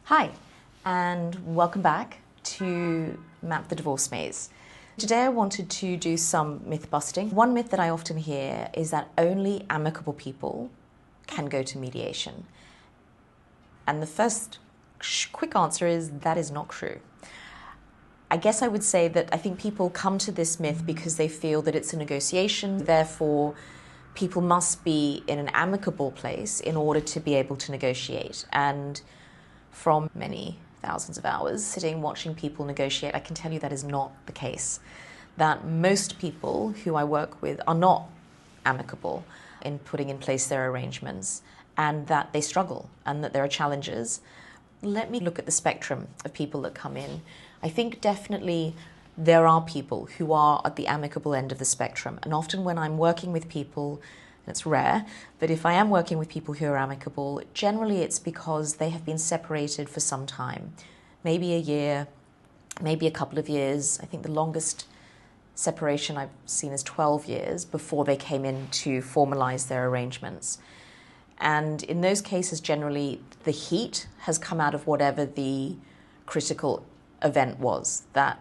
Hi, and welcome back to Map the Divorce Maze. Today I wanted to do some myth busting. One myth that I often hear is that only amicable people can go to mediation. And the first quick answer is that is not true. I guess I would say that I think people come to this myth because they feel that it's a negotiation, therefore people must be in an amicable place in order to be able to negotiate. And from many thousands of hours sitting watching people negotiate, I can tell you that is not the case. That most people who I work with are not amicable in putting in place their arrangements, and that they struggle and that there are challenges. Let me look at the spectrum of people that come in. I think definitely there are people who are at the amicable end of the spectrum, and often when I'm working with people, and it's rare, but if I am working with people who are amicable, generally it's because they have been separated for some time, maybe a year, maybe a couple of years. I think the longest separation I've seen is 12 years before they came in to formalize their arrangements. And in those cases, generally, the heat has come out of whatever the critical event was that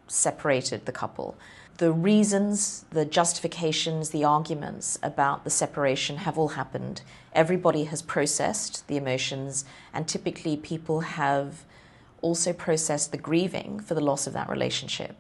separated the couple. The reasons, the justifications, the arguments about the separation have all happened. Everybody has processed the emotions, and typically people have also processed the grieving for the loss of that relationship.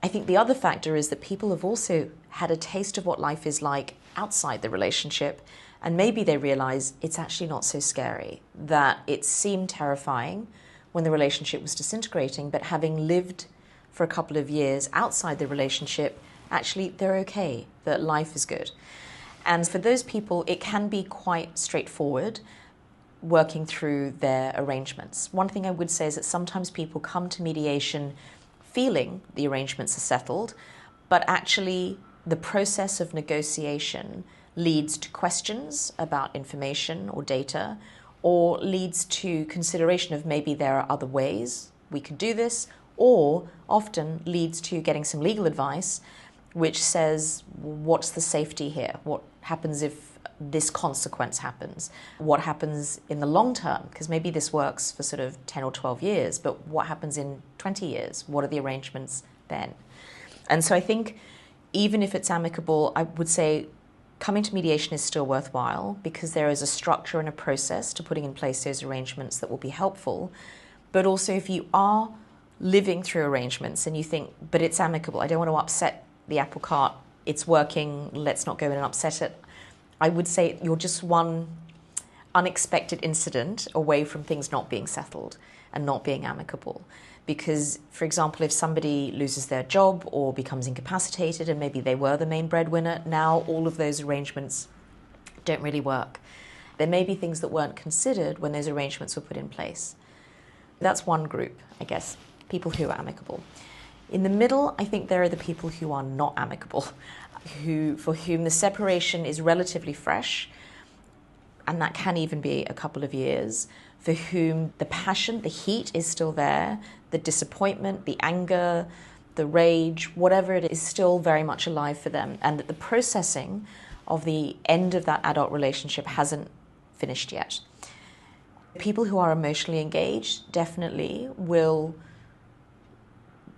I think the other factor is that people have also had a taste of what life is like outside the relationship, and maybe they realize it's actually not so scary, that it seemed terrifying when the relationship was disintegrating, but having lived for a couple of years outside the relationship, actually they're okay, that life is good. And for those people, it can be quite straightforward working through their arrangements. One thing I would say is that sometimes people come to mediation feeling the arrangements are settled, but actually the process of negotiation leads to questions about information or data, or leads to consideration of maybe there are other ways we could do this, or often leads to getting some legal advice which says, what's the safety here? What happens if this consequence happens? What happens in the long term? Because maybe this works for sort of 10 or 12 years, but what happens in 20 years? What are the arrangements then? And so I think even if it's amicable, I would say coming to mediation is still worthwhile because there is a structure and a process to putting in place those arrangements that will be helpful. But also if you are living through arrangements and you think, but it's amicable, I don't want to upset the apple cart, it's working, let's not go in and upset it, I would say you're just one unexpected incident away from things not being settled and not being amicable. Because, for example, if somebody loses their job or becomes incapacitated and maybe they were the main breadwinner, now all of those arrangements don't really work. There may be things that weren't considered when those arrangements were put in place. That's one group, I guess, people who are amicable. In the middle, I think there are the people who are not amicable, for whom the separation is relatively fresh, and that can even be a couple of years, for whom the passion, the heat is still there, the disappointment, the anger, the rage, whatever it is still very much alive for them, and that the processing of the end of that adult relationship hasn't finished yet. People who are emotionally engaged definitely will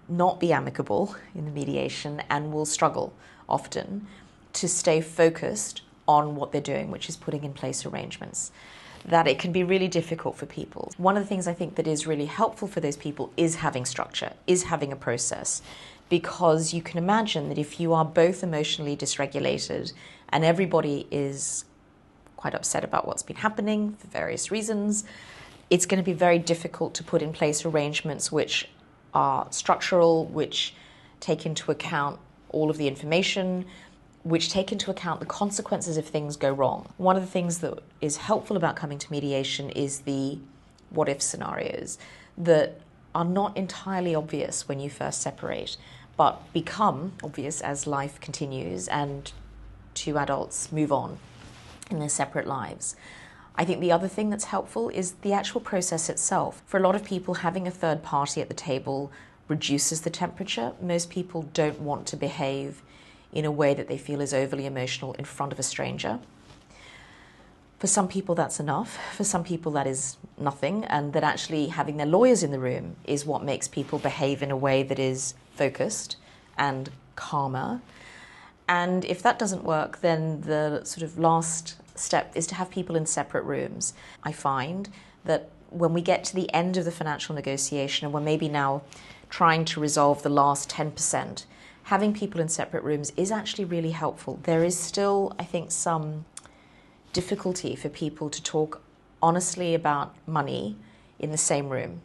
not be amicable in the mediation and will struggle often to stay focused on what they're doing, which is putting in place arrangements. That it can be really difficult for people. One of the things I think that is really helpful for those people is having structure, is having a process, because you can imagine that if you are both emotionally dysregulated and everybody is quite upset about what's been happening for various reasons, it's going to be very difficult to put in place arrangements which are structural, which take into account all of the information, which take into account the consequences if things go wrong. One of the things that is helpful about coming to mediation is the what-if scenarios that are not entirely obvious when you first separate, but become obvious as life continues and two adults move on in their separate lives. I think the other thing that's helpful is the actual process itself. For a lot of people, having a third party at the table reduces the temperature. Most people don't want to behave. in a way that they feel is overly emotional in front of a stranger. For some people that's enough, for some people that is nothing, and that actually having their lawyers in the room is what makes people behave in a way that is focused and calmer. And if that doesn't work, then the sort of last step is to have people in separate rooms. I find that when we get to the end of the financial negotiation and we're maybe now trying to resolve the last 10%, having people in separate rooms is actually really helpful. There is still, I think, some difficulty for people to talk honestly about money in the same room.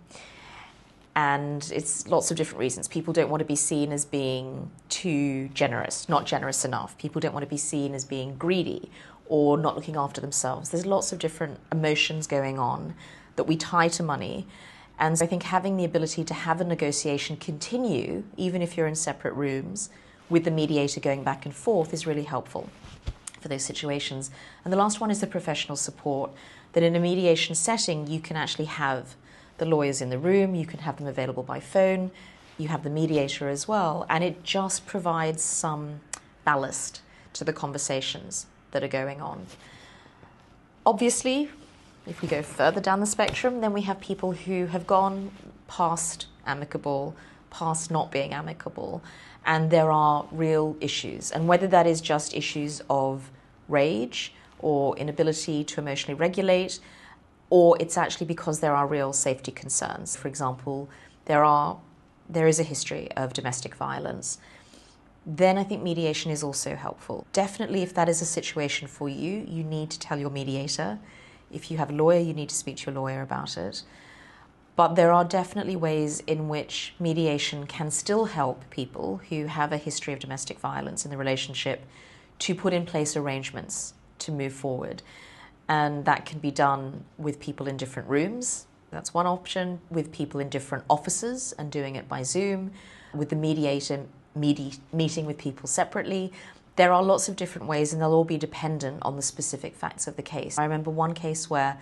And it's lots of different reasons. People don't want to be seen as being too generous, not generous enough. People don't want to be seen as being greedy or not looking after themselves. There's lots of different emotions going on that we tie to money. And so I think having the ability to have a negotiation continue, even if you're in separate rooms, with the mediator going back and forth is really helpful for those situations. And the last one is the professional support, that in a mediation setting, you can actually have the lawyers in the room, you can have them available by phone, you have the mediator as well, and it just provides some ballast to the conversations that are going on. Obviously, if we go further down the spectrum, then we have people who have gone past amicable, past not being amicable, and there are real issues. And whether that is just issues of rage or inability to emotionally regulate, or it's actually because there are real safety concerns. For example, there is a history of domestic violence. Then I think mediation is also helpful. Definitely, if that is a situation for you, you need to tell your mediator. If you have a lawyer, you need to speak to your lawyer about it. But there are definitely ways in which mediation can still help people who have a history of domestic violence in the relationship to put in place arrangements to move forward. And that can be done with people in different rooms. That's one option. With people in different offices and doing it by Zoom. With the mediator meeting with people separately. There are lots of different ways, and they'll all be dependent on the specific facts of the case. I remember one case where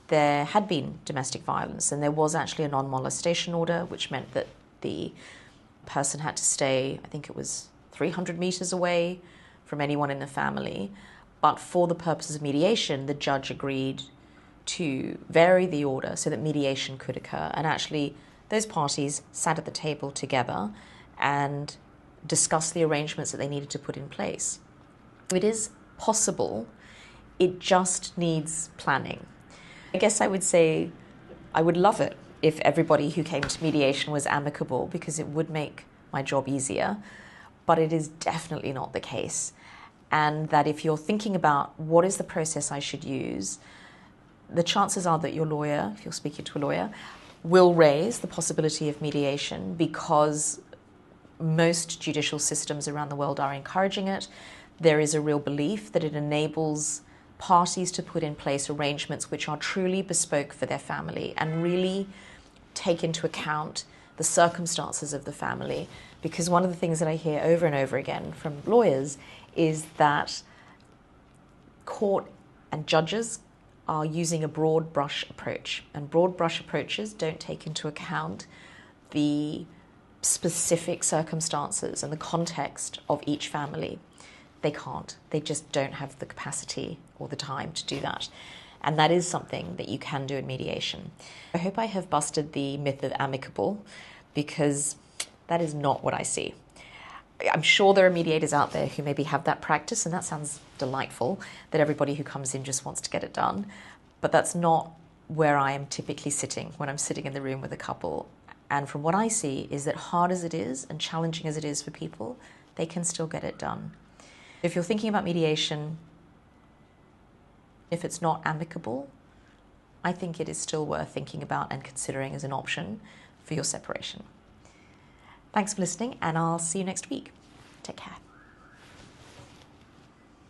there had been domestic violence and there was actually a non-molestation order, which meant that the person had to stay, I think it was 300 meters away from anyone in the family. But for the purposes of mediation, the judge agreed to vary the order so that mediation could occur. And actually, those parties sat at the table together and discussed the arrangements that they needed to put in place. It is possible, it just needs planning. I guess I would say I would love it if everybody who came to mediation was amicable, because it would make my job easier, but it is definitely not the case. And that if you're thinking about what is the process I should use, the chances are that your lawyer, if you're speaking to a lawyer, will raise the possibility of mediation, because most judicial systems around the world are encouraging it. There is a real belief that it enables parties to put in place arrangements which are truly bespoke for their family and really take into account the circumstances of the family. Because one of the things that I hear over and over again from lawyers is that court and judges are using a broad brush approach, and broad brush approaches don't take into account the specific circumstances and the context of each family. They can't. They just don't have the capacity or the time to do that. And that is something that you can do in mediation. I hope I have busted the myth of amicable, because that is not what I see. I'm sure there are mediators out there who maybe have that practice, and that sounds delightful, that everybody who comes in just wants to get it done. But that's not where I am typically sitting when I'm sitting in the room with a couple. And from what I see is that hard as it is and challenging as it is for people, they can still get it done. If you're thinking about mediation, if it's not amicable, I think it is still worth thinking about and considering as an option for your separation. Thanks for listening, and I'll see you next week. Take care.